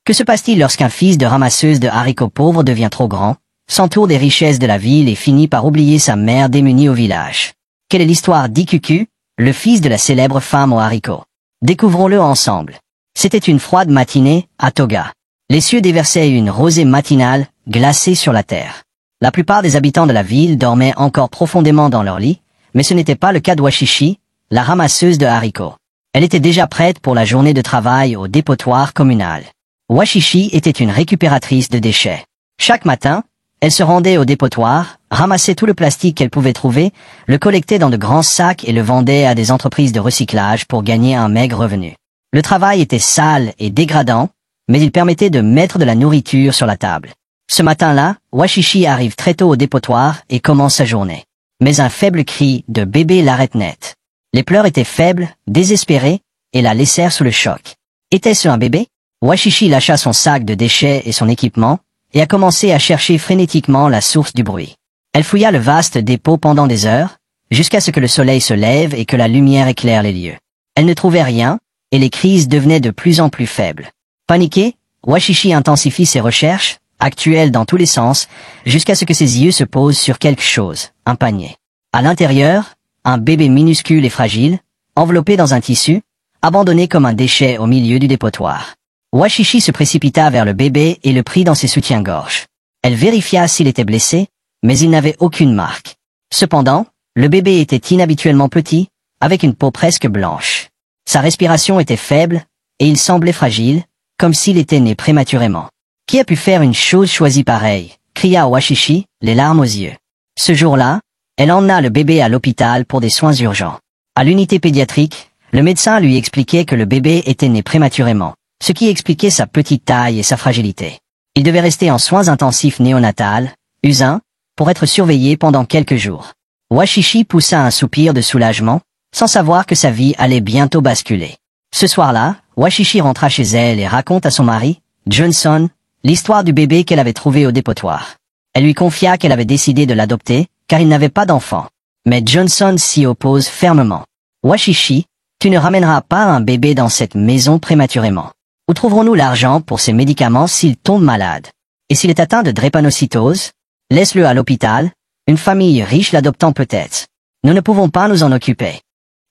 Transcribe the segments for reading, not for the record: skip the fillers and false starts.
Que se passe-t-il lorsqu'un fils de ramasseuse de haricots pauvre devient trop grand, s'entoure des richesses de la ville et finit par oublier sa mère démunie au village? Quelle est l'histoire d'Ikuku, le fils de la célèbre femme aux haricots? Découvrons-le ensemble. C'était une froide matinée, à Toga. Les cieux déversaient une rosée matinale, glacée sur la terre. La plupart des habitants de la ville dormaient encore profondément dans leur lit, mais ce n'était pas le cas de Washishi, la ramasseuse de haricots. Elle était déjà prête pour la journée de travail au dépotoir communal. Washishi était une récupératrice de déchets. Chaque matin, elle se rendait au dépotoir, ramassait tout le plastique qu'elle pouvait trouver, le collectait dans de grands sacs et le vendait à des entreprises de recyclage pour gagner un maigre revenu. Le travail était sale et dégradant, mais il permettait de mettre de la nourriture sur la table. Ce matin-là, Washishi arrive très tôt au dépotoir et commence sa journée. Mais un faible cri de bébé l'arrête net. Les pleurs étaient faibles, désespérés, et la laissèrent sous le choc. Était-ce un bébé? Washishi lâcha son sac de déchets et son équipement, et a commencé à chercher frénétiquement la source du bruit. Elle fouilla le vaste dépôt pendant des heures, jusqu'à ce que le soleil se lève et que la lumière éclaire les lieux. Elle ne trouvait rien, et les crises devenaient de plus en plus faibles. Paniqué, Washishi intensifie ses recherches, actuelles dans tous les sens, jusqu'à ce que ses yeux se posent sur quelque chose, un panier. À l'intérieur, un bébé minuscule et fragile, enveloppé dans un tissu, abandonné comme un déchet au milieu du dépotoir. Washishi se précipita vers le bébé et le prit dans ses soutiens-gorge. Elle vérifia s'il était blessé, mais il n'avait aucune marque. Cependant, le bébé était inhabituellement petit, avec une peau presque blanche. Sa respiration était faible, et il semblait fragile, comme s'il était né prématurément. Qui a pu faire une chose choisie pareille? Cria Washishi, les larmes aux yeux. Ce jour-là, elle emmena le bébé à l'hôpital pour des soins urgents. À l'unité pédiatrique, le médecin lui expliquait que le bébé était né prématurément, ce qui expliquait sa petite taille et sa fragilité. Il devait rester en soins intensifs néonatales, U1, pour être surveillé pendant quelques jours. Washishi poussa un soupir de soulagement, sans savoir que sa vie allait bientôt basculer. Ce soir-là, Washishi rentra chez elle et raconte à son mari, Johnson, l'histoire du bébé qu'elle avait trouvé au dépotoir. Elle lui confia qu'elle avait décidé de l'adopter, car il n'avait pas d'enfant. Mais Johnson s'y oppose fermement. Washishi, tu ne ramèneras pas un bébé dans cette maison prématurément. Où trouverons-nous l'argent pour ces médicaments s'il tombe malade? Et s'il est atteint de drépanocytose? Laisse-le à l'hôpital, une famille riche l'adoptant peut-être. Nous ne pouvons pas nous en occuper.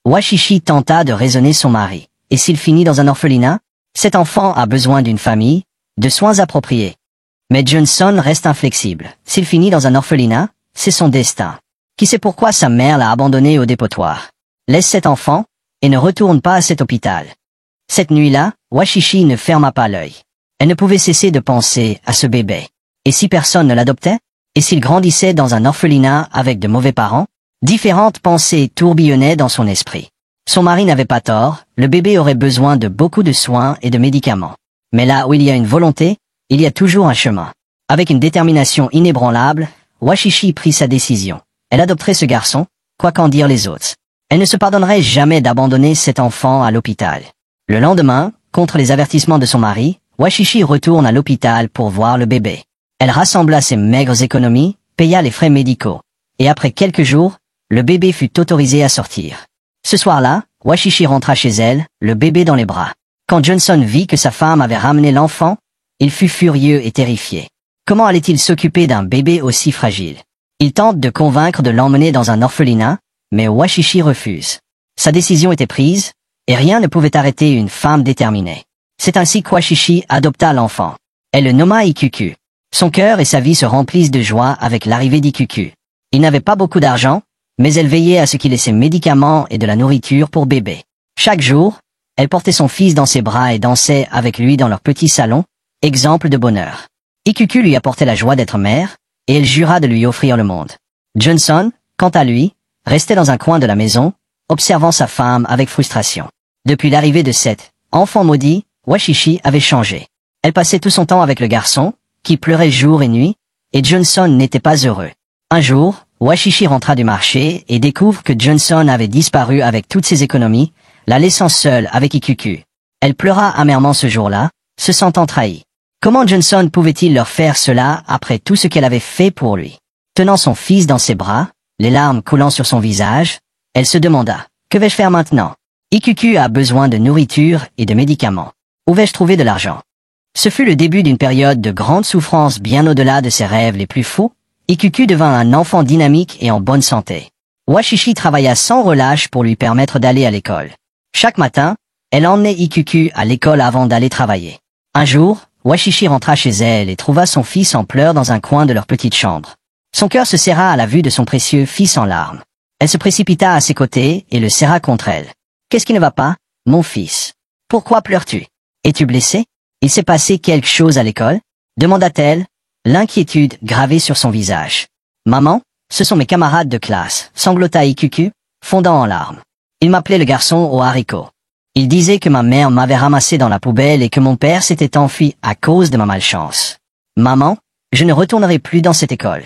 Washishi tenta de raisonner son mari. Et s'il finit dans un orphelinat? Cet enfant a besoin d'une famille, de soins appropriés. Mais Johnson reste inflexible. S'il finit dans un orphelinat, c'est son destin. Qui sait pourquoi sa mère l'a abandonné au dépotoir? Laisse cet enfant, et ne retourne pas à cet hôpital. Cette nuit-là, Washishi ne ferma pas l'œil. Elle ne pouvait cesser de penser à ce bébé. Et si personne ne l'adoptait? Et s'il grandissait dans un orphelinat avec de mauvais parents? Différentes pensées tourbillonnaient dans son esprit. Son mari n'avait pas tort, le bébé aurait besoin de beaucoup de soins et de médicaments. Mais là où il y a une volonté, il y a toujours un chemin. Avec une détermination inébranlable, Washishi prit sa décision. Elle adopterait ce garçon, quoi qu'en dire les autres. Elle ne se pardonnerait jamais d'abandonner cet enfant à l'hôpital. Le lendemain, contre les avertissements de son mari, Washishi retourne à l'hôpital pour voir le bébé. Elle rassembla ses maigres économies, paya les frais médicaux. Et après quelques jours, le bébé fut autorisé à sortir. Ce soir-là, Washishi rentra chez elle, le bébé dans les bras. Quand Johnson vit que sa femme avait ramené l'enfant, il fut furieux et terrifié. Comment allait-il s'occuper d'un bébé aussi fragile? Il tente de convaincre de l'emmener dans un orphelinat, mais Washishi refuse. Sa décision était prise, et rien ne pouvait arrêter une femme déterminée. C'est ainsi que Washishi adopta l'enfant. Elle le nomma Ikuku. Son cœur et sa vie se remplissent de joie avec l'arrivée d'Ikuku. Il n'avait pas beaucoup d'argent, mais elle veillait à ce qu'il ait ses médicaments et de la nourriture pour bébé. Chaque jour, elle portait son fils dans ses bras et dansait avec lui dans leur petit salon, exemple de bonheur. Ikuku lui apportait la joie d'être mère, et elle jura de lui offrir le monde. Johnson, quant à lui, restait dans un coin de la maison, observant sa femme avec frustration. Depuis l'arrivée de cet enfant maudit, Washishi avait changé. Elle passait tout son temps avec le garçon, qui pleurait jour et nuit, et Johnson n'était pas heureux. Un jour, Washishi rentra du marché et découvre que Johnson avait disparu avec toutes ses économies, la laissant seule avec Ikuku. Elle pleura amèrement ce jour-là, se sentant trahie. Comment Johnson pouvait-il leur faire cela après tout ce qu'elle avait fait pour lui? Tenant son fils dans ses bras, les larmes coulant sur son visage, elle se demanda, que vais-je faire maintenant? Ikuku a besoin de nourriture et de médicaments. Où vais-je trouver de l'argent? Ce fut le début d'une période de grande souffrance bien au-delà de ses rêves les plus fous. Ikuku devint un enfant dynamique et en bonne santé. Washishi travailla sans relâche pour lui permettre d'aller à l'école. Chaque matin, elle emmenait Ikuku à l'école avant d'aller travailler. Un jour, Washishi rentra chez elle et trouva son fils en pleurs dans un coin de leur petite chambre. Son cœur se serra à la vue de son précieux fils en larmes. Elle se précipita à ses côtés et le serra contre elle. « Qu'est-ce qui ne va pas, mon fils? Pourquoi pleures-tu? Es-tu blessé? Il s'est passé quelque chose à l'école ?» demanda-t-elle, l'inquiétude gravée sur son visage. « Maman, ce sont mes camarades de classe, » sanglota Ikuku, fondant en larmes. « Ils m'appelaient le garçon aux haricots. Ils disaient que ma mère m'avait ramassé dans la poubelle et que mon père s'était enfui à cause de ma malchance. Maman, je ne retournerai plus dans cette école. »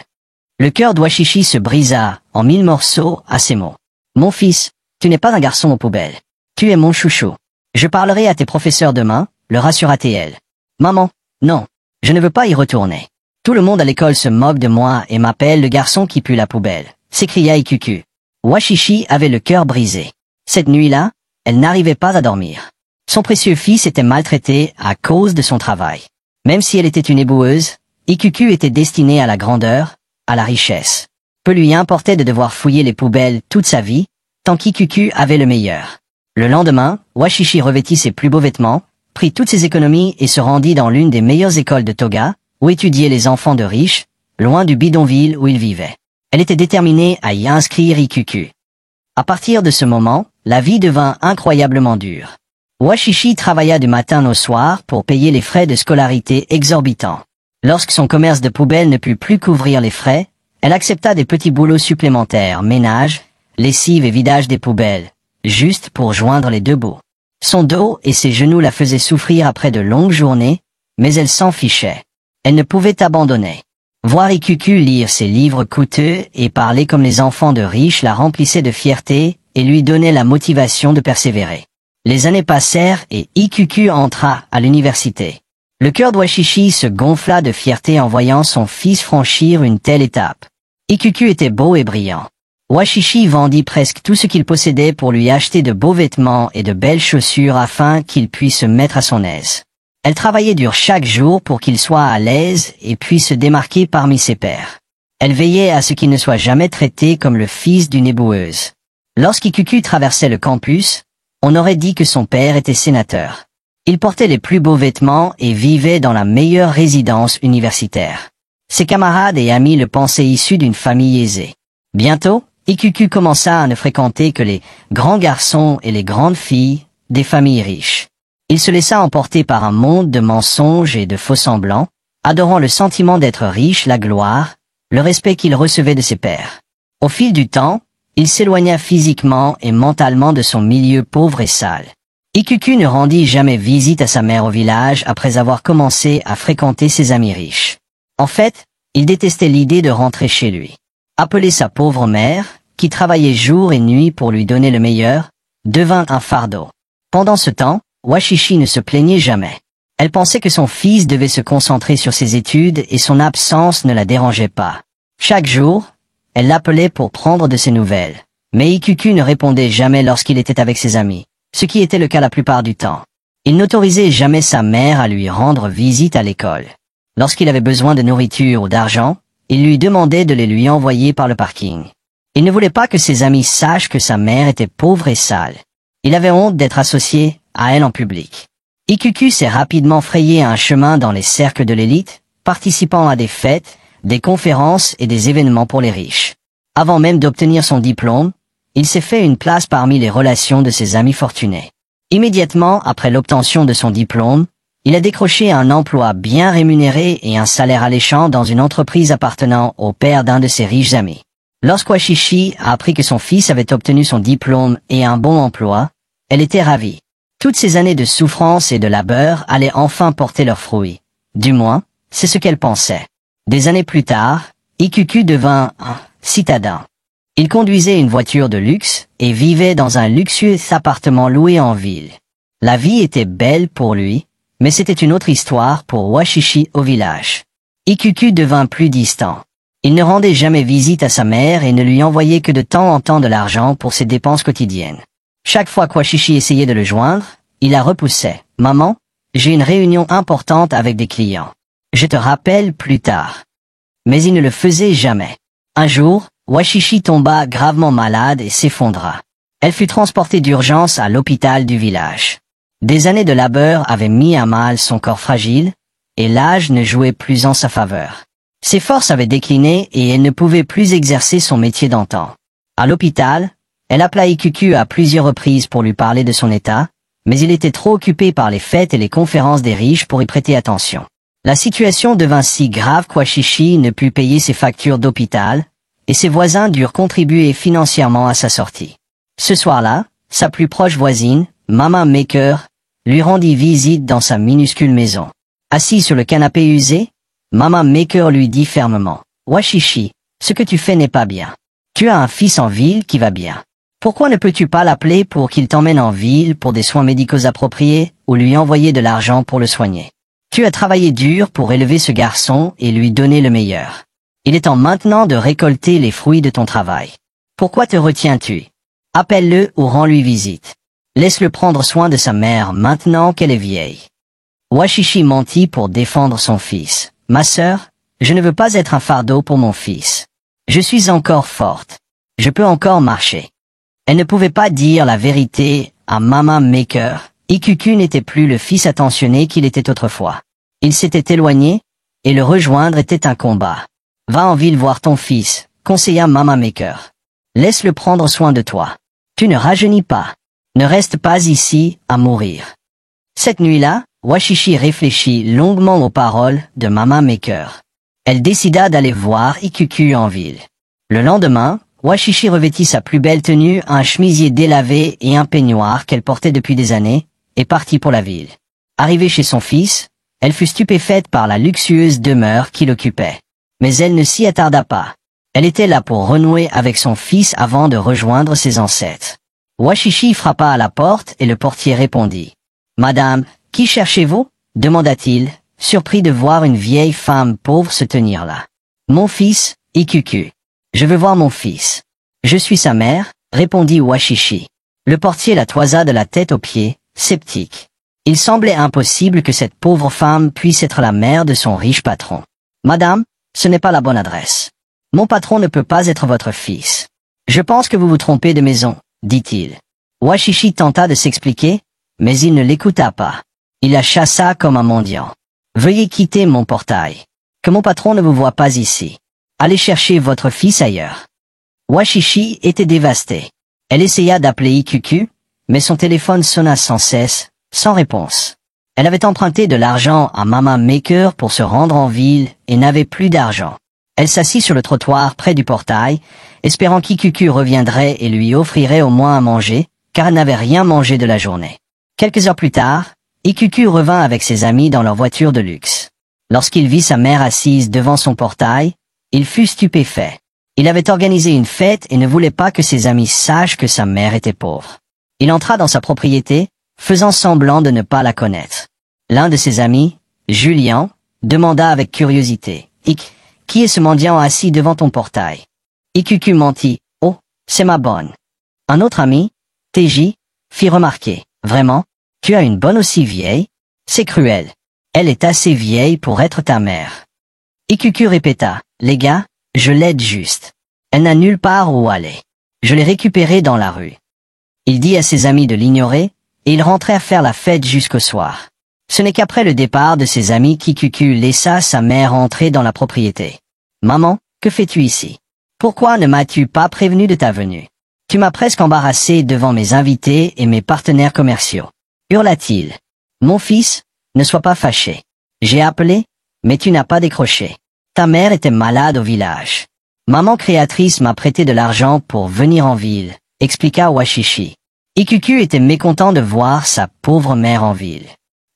Le cœur d'Washishi se brisa en 1000 morceaux à ces mots. « Mon fils, tu n'es pas un garçon aux poubelles. Tu es mon chouchou. Je parlerai à tes professeurs demain, le rassura-t-elle. Maman, non, je ne veux pas y retourner. Tout le monde à l'école se moque de moi et m'appelle le garçon qui pue la poubelle, s'écria Ikuku. Washishi avait le cœur brisé. Cette nuit-là, elle n'arrivait pas à dormir. Son précieux fils était maltraité à cause de son travail. Même si elle était une éboueuse, Ikuku était destinée à la grandeur, à la richesse. Peu lui importait de devoir fouiller les poubelles toute sa vie, tant qu'Ikuku avait le meilleur. Le lendemain, Washishi revêtit ses plus beaux vêtements, prit toutes ses économies et se rendit dans l'une des meilleures écoles de Toga, où étudiaient les enfants de riches, loin du bidonville où il vivait. Elle était déterminée à y inscrire Ikuku. À partir de ce moment, la vie devint incroyablement dure. Washishi travailla du matin au soir pour payer les frais de scolarité exorbitants. Lorsque son commerce de poubelles ne put plus couvrir les frais, elle accepta des petits boulots supplémentaires, ménage, lessive et vidage des poubelles, juste pour joindre les deux bouts. Son dos et ses genoux la faisaient souffrir après de longues journées, mais elle s'en fichait. Elle ne pouvait abandonner. Voir Ikuku lire ses livres coûteux et parler comme les enfants de riches la remplissait de fierté et lui donnait la motivation de persévérer. Les années passèrent et Ikuku entra à l'université. Le cœur d'Washishi se gonfla de fierté en voyant son fils franchir une telle étape. Ikuku était beau et brillant. Washishi vendit presque tout ce qu'il possédait pour lui acheter de beaux vêtements et de belles chaussures afin qu'il puisse se mettre à son aise. Elle travaillait dur chaque jour pour qu'il soit à l'aise et puisse se démarquer parmi ses pairs. Elle veillait à ce qu'il ne soit jamais traité comme le fils d'une éboueuse. Lorsqu'Ikuku traversait le campus, on aurait dit que son père était sénateur. Il portait les plus beaux vêtements et vivait dans la meilleure résidence universitaire. Ses camarades et amis le pensaient issu d'une famille aisée. Bientôt, Ikuku commença à ne fréquenter que les grands garçons et les grandes filles des familles riches. Il se laissa emporter par un monde de mensonges et de faux-semblants, adorant le sentiment d'être riche, la gloire, le respect qu'il recevait de ses pairs. Au fil du temps, il s'éloigna physiquement et mentalement de son milieu pauvre et sale. Ikuku ne rendit jamais visite à sa mère au village après avoir commencé à fréquenter ses amis riches. En fait, il détestait l'idée de rentrer chez lui. Appeler sa pauvre mère, qui travaillait jour et nuit pour lui donner le meilleur, devint un fardeau. Pendant ce temps, Washishi ne se plaignait jamais. Elle pensait que son fils devait se concentrer sur ses études et son absence ne la dérangeait pas. Chaque jour, elle l'appelait pour prendre de ses nouvelles. Mais Ikuku ne répondait jamais lorsqu'il était avec ses amis, ce qui était le cas la plupart du temps. Il n'autorisait jamais sa mère à lui rendre visite à l'école. Lorsqu'il avait besoin de nourriture ou d'argent, il lui demandait de les lui envoyer par le parking. Il ne voulait pas que ses amis sachent que sa mère était pauvre et sale. Il avait honte d'être associé à elle en public. Ikuku s'est rapidement frayé un chemin dans les cercles de l'élite, participant à des fêtes, des conférences et des événements pour les riches. Avant même d'obtenir son diplôme, il s'est fait une place parmi les relations de ses amis fortunés. Immédiatement après l'obtention de son diplôme, il a décroché un emploi bien rémunéré et un salaire alléchant dans une entreprise appartenant au père d'un de ses riches amis. Lorsqu'Washishi a appris que son fils avait obtenu son diplôme et un bon emploi, elle était ravie. Toutes ces années de souffrance et de labeur allaient enfin porter leurs fruits. Du moins, c'est ce qu'elle pensait. Des années plus tard, Ikuku devint un citadin. Il conduisait une voiture de luxe et vivait dans un luxueux appartement loué en ville. La vie était belle pour lui, mais c'était une autre histoire pour Washishi au village. Ikuku devint plus distant. Il ne rendait jamais visite à sa mère et ne lui envoyait que de temps en temps de l'argent pour ses dépenses quotidiennes. Chaque fois qu'Washishi essayait de le joindre, il la repoussait. « Maman, j'ai une réunion importante avec des clients. Je te rappelle plus tard. Mais il ne le faisait jamais. Un jour, Washishi tomba gravement malade et s'effondra. Elle fut transportée d'urgence à l'hôpital du village. Des années de labeur avaient mis à mal son corps fragile, et l'âge ne jouait plus en sa faveur. Ses forces avaient décliné et elle ne pouvait plus exercer son métier d'antan. À l'hôpital, elle appela Ikuku à plusieurs reprises pour lui parler de son état, mais il était trop occupé par les fêtes et les conférences des riches pour y prêter attention. La situation devint si grave qu'Washishi ne put payer ses factures d'hôpital, et ses voisins durent contribuer financièrement à sa sortie. Ce soir-là, sa plus proche voisine, Mama Maker, lui rendit visite dans sa minuscule maison. Assis sur le canapé usé, Mama Maker lui dit fermement, « Washishi, ce que tu fais n'est pas bien. Tu as un fils en ville qui va bien. Pourquoi ne peux-tu pas l'appeler pour qu'il t'emmène en ville pour des soins médicaux appropriés ou lui envoyer de l'argent pour le soigner? Tu as travaillé dur pour élever ce garçon et lui donner le meilleur. Il est temps maintenant de récolter les fruits de ton travail. Pourquoi te retiens-tu? Appelle-le ou rends-lui visite. Laisse-le prendre soin de sa mère maintenant qu'elle est vieille. » Washishi mentit pour défendre son fils. « Ma sœur, je ne veux pas être un fardeau pour mon fils. Je suis encore forte. Je peux encore marcher. » Elle ne pouvait pas dire la vérité à Mama Maker. Ikuku n'était plus le fils attentionné qu'il était autrefois. Il s'était éloigné, et le rejoindre était un combat. « Va en ville voir ton fils », conseilla Mama Maker. « Laisse-le prendre soin de toi. Tu ne rajeunis pas. Ne reste pas ici à mourir. » Cette nuit-là, Washishi réfléchit longuement aux paroles de Mama Maker. Elle décida d'aller voir Ikuku en ville. Le lendemain, Washishi revêtit sa plus belle tenue, un chemisier délavé et un peignoir qu'elle portait depuis des années, et partit pour la ville. Arrivée chez son fils, elle fut stupéfaite par la luxueuse demeure qui l'occupait. Mais elle ne s'y attarda pas. Elle était là pour renouer avec son fils avant de rejoindre ses ancêtres. Washishi frappa à la porte et le portier répondit. « Madame, qui cherchez-vous » demanda-t-il, surpris de voir une vieille femme pauvre se tenir là. « Mon fils, Ikuku. Je veux voir mon fils. »« Je suis sa mère » répondit Washishi. Le portier la toisa de la tête aux pieds, sceptique. Il semblait impossible que cette pauvre femme puisse être la mère de son riche patron. « Madame, ce n'est pas la bonne adresse. Mon patron ne peut pas être votre fils. Je pense que vous vous trompez de maison, dit-il. » Washishi tenta de s'expliquer, mais il ne l'écouta pas. Il la chassa comme un mendiant. « Veuillez quitter mon portail. Que mon patron ne vous voie pas ici. Allez chercher votre fils ailleurs. » Washishi était dévastée. Elle essaya d'appeler Ikuku, mais son téléphone sonna sans cesse, sans réponse. Elle avait emprunté de l'argent à Mama Maker pour se rendre en ville et n'avait plus d'argent. Elle s'assit sur le trottoir près du portail, espérant qu'Ikuku reviendrait et lui offrirait au moins à manger, car elle n'avait rien mangé de la journée. Quelques heures plus tard, Ikuku revint avec ses amis dans leur voiture de luxe. Lorsqu'il vit sa mère assise devant son portail, il fut stupéfait. Il avait organisé une fête et ne voulait pas que ses amis sachent que sa mère était pauvre. Il entra dans sa propriété, faisant semblant de ne pas la connaître. L'un de ses amis, Julien, demanda avec curiosité, « Qui est ce mendiant assis devant ton portail ?» Ikuku mentit, « Oh, c'est ma bonne. » Un autre ami, Teji, fit remarquer, « Vraiment, tu as une bonne aussi vieille? C'est cruel. Elle est assez vieille pour être ta mère. » Ikuku répéta, « Les gars, je l'aide juste. Elle n'a nulle part où aller. Je l'ai récupérée dans la rue. » Il dit à ses amis de l'ignorer, et ils rentrèrent faire la fête jusqu'au soir. Ce n'est qu'après le départ de ses amis qu'Ikuku laissa sa mère entrer dans la propriété. « Maman, que fais-tu ici? Pourquoi ne m'as-tu pas prévenu de ta venue? Tu m'as presque embarrassé devant mes invités et mes partenaires commerciaux. » Hurla-t-il. « Mon fils, ne sois pas fâché. J'ai appelé, mais tu n'as pas décroché. Ta mère était malade au village. Maman créatrice m'a prêté de l'argent pour venir en ville, » expliqua Washishi. Ikuku était mécontent de voir sa pauvre mère en ville.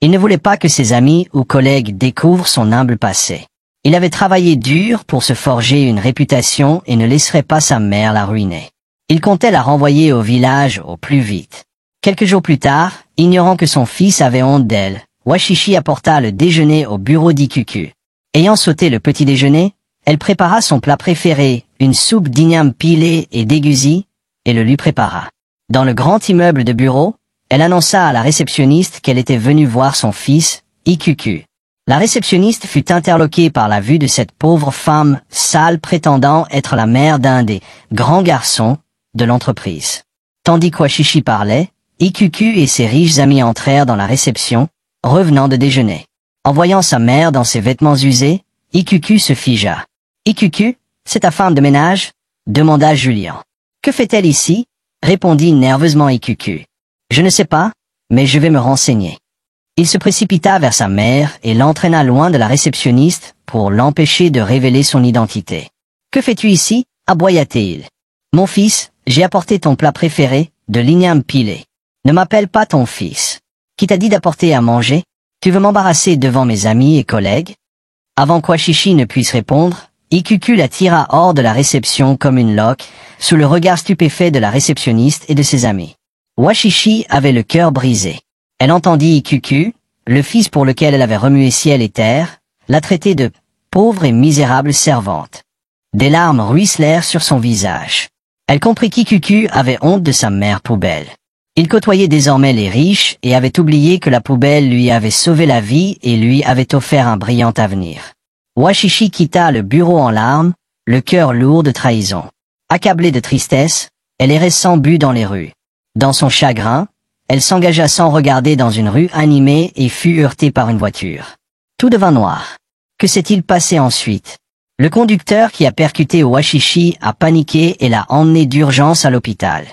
Il ne voulait pas que ses amis ou collègues découvrent son humble passé. Il avait travaillé dur pour se forger une réputation et ne laisserait pas sa mère la ruiner. Il comptait la renvoyer au village au plus vite. Quelques jours plus tard, ignorant que son fils avait honte d'elle, Washishi apporta le déjeuner au bureau d'Ikuku. Ayant sauté le petit déjeuner, elle prépara son plat préféré, une soupe d'igname pilée et d'égusi, et le lui prépara. Dans le grand immeuble de bureau, Elle annonça à la réceptionniste qu'elle était venue voir son fils, Ikuku. La réceptionniste fut interloquée par la vue de cette pauvre femme sale prétendant être la mère d'un des grands garçons de l'entreprise. Tandis qu'Washishi parlait, Ikuku et ses riches amis entrèrent dans la réception, revenant de déjeuner. En voyant sa mère dans ses vêtements usés, Ikuku se figea. « Ikuku, c'est ta femme de ménage ?» demanda Julien. « Que fait-elle ici ?» répondit nerveusement Ikuku. « Je ne sais pas, mais je vais me renseigner. » Il se précipita vers sa mère et l'entraîna loin de la réceptionniste pour l'empêcher de révéler son identité. « Que fais-tu ici ?» aboya-t-il. « Mon fils, j'ai apporté ton plat préféré, de l'igname pilé. Ne m'appelle pas ton fils. Qui t'a dit d'apporter à manger? Tu veux m'embarrasser devant mes amis et collègues ?» Avant qu'Washishi ne puisse répondre, Ikuku la tira hors de la réception comme une loque, sous le regard stupéfait de la réceptionniste et de ses amis. Washishi avait le cœur brisé. Elle entendit Ikuku, le fils pour lequel elle avait remué ciel et terre, la traiter de pauvre et misérable servante. Des larmes ruisselèrent sur son visage. Elle comprit qu'Ikuku avait honte de sa mère poubelle. Il côtoyait désormais les riches et avait oublié que la poubelle lui avait sauvé la vie et lui avait offert un brillant avenir. Washishi quitta le bureau en larmes, le cœur lourd de trahison. Accablée de tristesse, elle errait sans but dans les rues. Dans son chagrin, elle s'engagea sans regarder dans une rue animée et fut heurtée par une voiture. Tout devint noir. Que s'est-il passé ensuite? Le conducteur qui a percuté Washishi a paniqué et l'a emmené d'urgence à l'hôpital.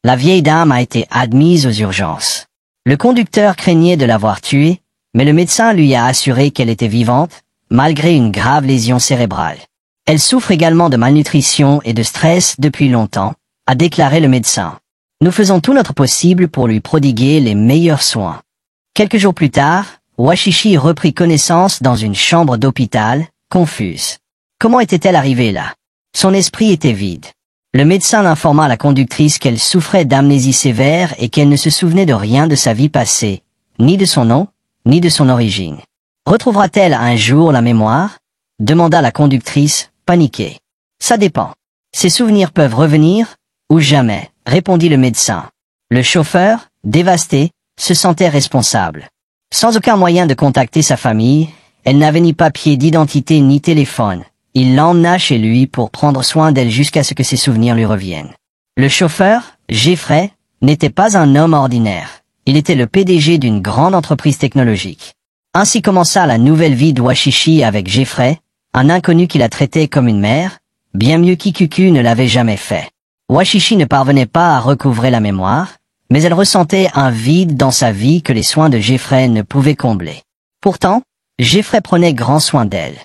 La vieille dame a été admise aux urgences. Le conducteur craignait de l'avoir tuée, mais le médecin lui a assuré qu'elle était vivante, malgré une grave lésion cérébrale. Elle souffre également de malnutrition et de stress depuis longtemps, a déclaré le médecin. Nous faisons tout notre possible pour lui prodiguer les meilleurs soins. Quelques jours plus tard, Washishi reprit connaissance dans une chambre d'hôpital, confuse. Comment était-elle arrivée là? Son esprit était vide. Le médecin informa la conductrice qu'elle souffrait d'amnésie sévère et qu'elle ne se souvenait de rien de sa vie passée, ni de son nom, ni de son origine. Retrouvera-t-elle un jour la mémoire? Demanda la conductrice, paniquée. Ça dépend. Ses souvenirs peuvent revenir, ou jamais, répondit le médecin. Le chauffeur, dévasté, se sentait responsable. Sans aucun moyen de contacter sa famille, elle n'avait ni papier d'identité ni téléphone. Il l'emmena chez lui pour prendre soin d'elle jusqu'à ce que ses souvenirs lui reviennent. Le chauffeur, Jeffrey, n'était pas un homme ordinaire. Il était le PDG d'une grande entreprise technologique. Ainsi commença la nouvelle vie de Washishi avec Jeffrey, un inconnu qui la traitait comme une mère, bien mieux qu'Ikuku ne l'avait jamais fait. Washishi ne parvenait pas à recouvrer la mémoire, mais elle ressentait un vide dans sa vie que les soins de Jeffrey ne pouvaient combler. Pourtant, Jeffrey prenait grand soin d'elle.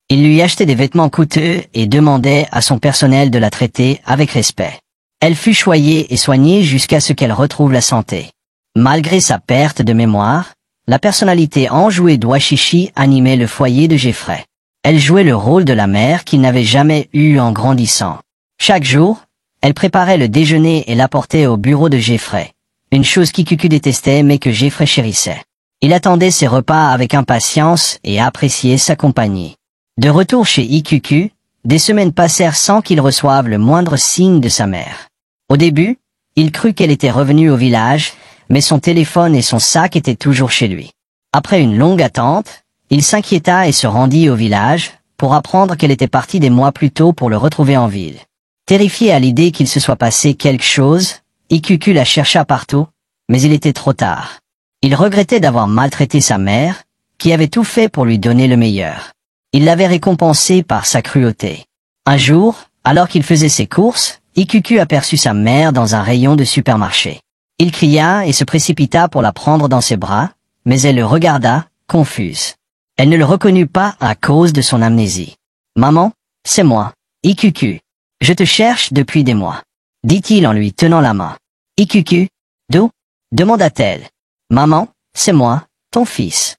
Il lui achetait des vêtements coûteux et demandait à son personnel de la traiter avec respect. Elle fut choyée et soignée jusqu'à ce qu'elle retrouve la santé. Malgré sa perte de mémoire, la personnalité enjouée de Washishi animait le foyer de Jeffrey. Elle jouait le rôle de la mère qu'il n'avait jamais eu en grandissant. Chaque jour, elle préparait le déjeuner et l'apportait au bureau de Jeffrey, une chose qu'Ikuku détestait mais que Jeffrey chérissait. Il attendait ses repas avec impatience et appréciait sa compagnie. De retour chez Ikuku, des semaines passèrent sans qu'il reçoive le moindre signe de sa mère. Au début, il crut qu'elle était revenue au village, mais son téléphone et son sac étaient toujours chez lui. Après une longue attente, il s'inquiéta et se rendit au village, pour apprendre qu'elle était partie des mois plus tôt pour le retrouver en ville. Terrifié à l'idée qu'il se soit passé quelque chose, Ikuku la chercha partout, mais il était trop tard. Il regrettait d'avoir maltraité sa mère, qui avait tout fait pour lui donner le meilleur. Il l'avait récompensé par sa cruauté. Un jour, alors qu'il faisait ses courses, Ikuku aperçut sa mère dans un rayon de supermarché. Il cria et se précipita pour la prendre dans ses bras, mais elle le regarda, confuse. Elle ne le reconnut pas à cause de son amnésie. « Maman, c'est moi, Ikuku. Je te cherche depuis des mois. » dit-il en lui tenant la main. « Ikuku, d'où ?» demanda-t-elle. « Maman, c'est moi, ton fils. »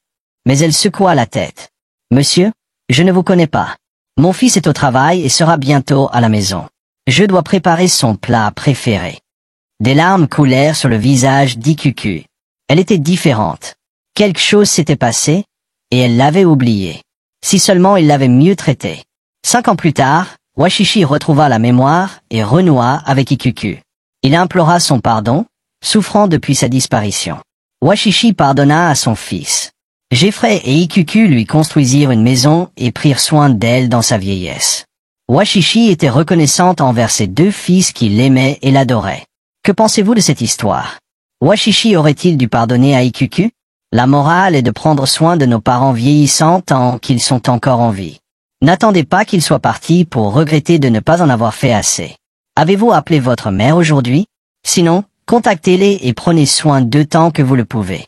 Mais elle secoua la tête. « Monsieur, je ne vous connais pas. Mon fils est au travail et sera bientôt à la maison. Je dois préparer son plat préféré. » Des larmes coulèrent sur le visage d'Ikuku. Elle était différente. Quelque chose s'était passé, et elle l'avait oublié. Si seulement il l'avait mieux traitée. 5 ans plus tard, Washishi retrouva la mémoire et renoua avec Ikuku. Il implora son pardon, souffrant depuis sa disparition. Washishi pardonna à son fils. Geffrey et Ikuku lui construisirent une maison et prirent soin d'elle dans sa vieillesse. Washishi était reconnaissante envers ses deux fils qui l'aimaient et l'adoraient. Que pensez-vous de cette histoire? Washishi aurait-il dû pardonner à Ikuku? La morale est de prendre soin de nos parents vieillissants tant qu'ils sont encore en vie. N'attendez pas qu'ils soient partis pour regretter de ne pas en avoir fait assez. Avez-vous appelé votre mère aujourd'hui? Sinon, contactez-les et prenez soin d'eux tant que vous le pouvez.